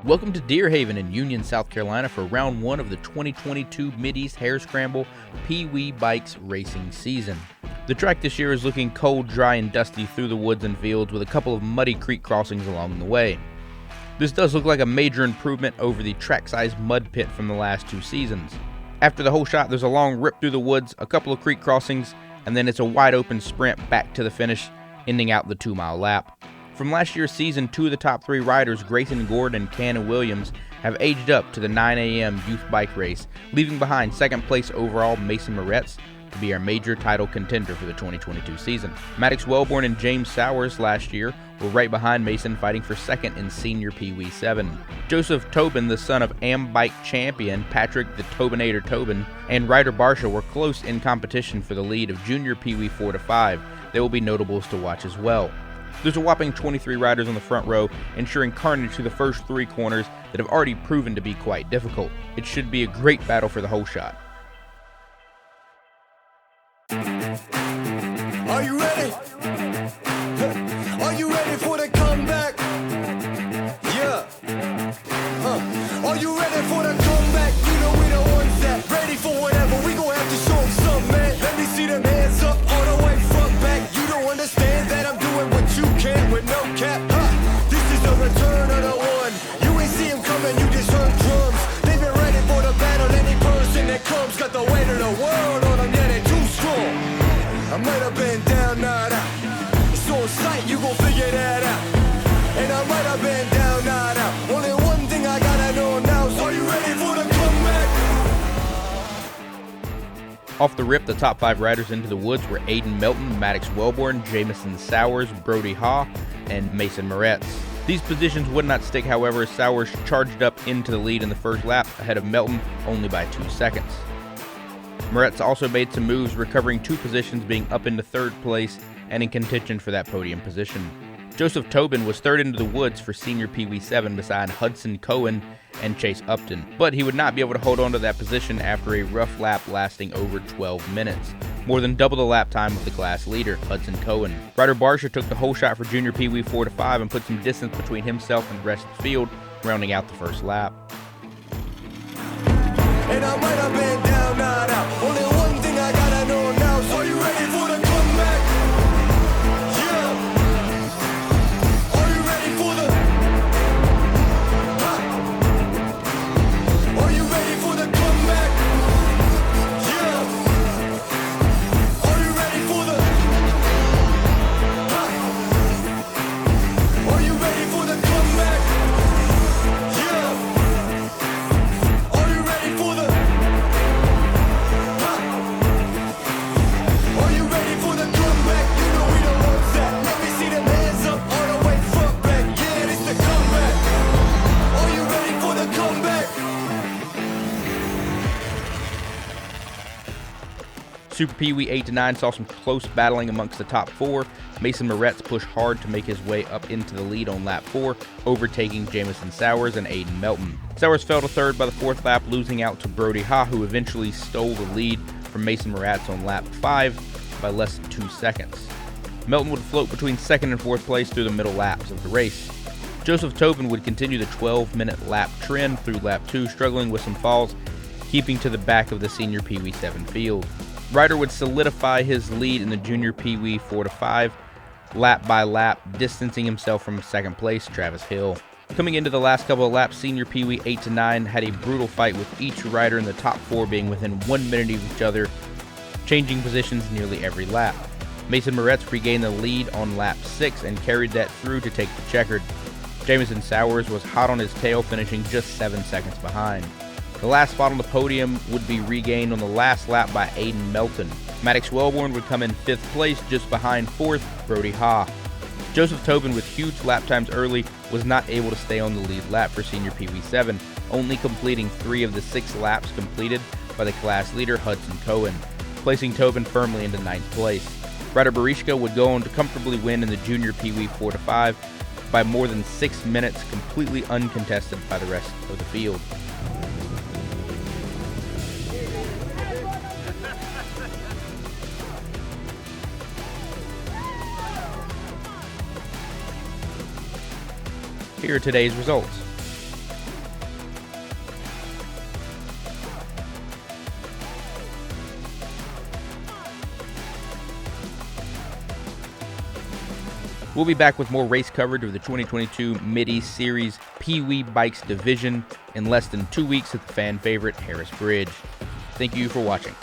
Welcome to Deer Haven in Union, South Carolina for round one of the 2022 MidEast Hare Scramble PeeWee Bikes racing season. The track this year is looking cold, dry, and dusty through the woods and fields with a couple of muddy creek crossings along the way. This does look like a major improvement over the track-sized mud pit from the last two seasons. After the whole shot, there's a long rip through the woods, a couple of creek crossings, and then it's a wide open sprint back to the finish, ending out the 2-mile lap. From last year's season, two of the top three riders, Grayson Gordon and Cannon Williams, have aged up to the 9 a.m. youth bike race, leaving behind second place overall Mason Moretz to be our major title contender for the 2022 season. Maddox Wellborn and James Sowers last year were right behind Mason, fighting for second in senior PeeWee 7. Joseph Tobin, the son of Bike champion Patrick the Tobinator Tobin, and Ryder Barsha were close in competition for the lead of junior PeeWee 4 to 5. They will be notables to watch as well. There's a whopping 23 riders on the front row, ensuring carnage through the first three corners that have already proven to be quite difficult. It should be a great battle for the whole shot. Are you ready? Are you ready for the comeback? Yeah. Are you ready for the comeback? You know we the ones that ready for whatever. We gon' have to show them something, man. Let me see them hands up all the way front back. You don't understand that I'm doing what you can with no cap. This is the return of the one. You ain't see him coming, you just heard drums. They've been ready for the battle. Any person that comes got the weight of the world on them. Yeah, they too strong. I might have been down, not out. It's on sight, you gon' figure that out. And I might have been down, not out. Only one thing I gotta know now is, are you ready for the comeback? Off the rip, the top five riders into the woods were Aiden Melton, Maddox Wellborn, Jamison Sowers, Brody Ha, and Mason Moretz. These positions would not stick, however, as Sowers charged up into the lead in the first lap, ahead of Melton only by 2 seconds. Moretz also made some moves, recovering 2 positions, being up into third place and in contention for that podium position. Joseph Tobin was third into the woods for senior PeeWee 7 beside Hudson Cohen and Chase Upton, but he would not be able to hold on to that position after a rough lap lasting over 12 minutes, more than double the lap time of the class leader, Hudson Cohen. Ryder Barsha took the whole shot for junior PeeWee 4 to 5 and put some distance between himself and the rest of the field, rounding out the first lap. And I might have been down, not out. Only one thing I gotta know now is, are you ready for the comeback? Yeah. Are you ready for the... Are you ready for the comeback? Yeah. Are you ready for the... Are you ready for the comeback? Yeah. Are you ready for the... Are you ready for the comeback? You know we the ones that. Let me see them hands up all the way front back. Yeah, this the comeback. Are you ready for the comeback? Super PeeWee 8 to 9 saw some close battling amongst the top 4. Mason Moretz pushed hard to make his way up into the lead on lap 4, overtaking Jamison Sowers and Aiden Melton. Sowers fell to third by the 4th lap, losing out to Brody Ha, who eventually stole the lead from Mason Moretz on lap 5 by less than 2 seconds. Melton would float between 2nd and 4th place through the middle laps of the race. Joseph Tobin would continue the 12-minute lap trend through lap 2, struggling with some falls, keeping to the back of the senior PeeWee 7 field. Ryder would solidify his lead in the junior PeeWee 4 to 5, lap by lap, distancing himself from second place, Travis Hill. Coming into the last couple of laps, senior PeeWee 8 to 9 had a brutal fight, with each rider in the top 4 being within 1 minute of each other, changing positions nearly every lap. Mason Moretz regained the lead on lap 6 and carried that through to take the checkered. Jamison Sowers was hot on his tail, finishing just 7 seconds behind. The last spot on the podium would be regained on the last lap by Aiden Melton. Maddox Wellborn would come in 5th place, just behind 4th Brody Ha. Joseph Tobin, with huge lap times early, was not able to stay on the lead lap for senior PeeWee 7, only completing 3 of the 6 laps completed by the class leader Hudson Cohen, placing Tobin firmly into 9th place. Ryder Barishka would go on to comfortably win in the junior PeeWee 4 to 5 by more than 6 minutes, completely uncontested by the rest of the field. Here are today's results. We'll be back with more race coverage of the 2022 MidEast Series PeeWee Bikes Division in less than 2 weeks at the fan favorite Harris Bridge. Thank you for watching.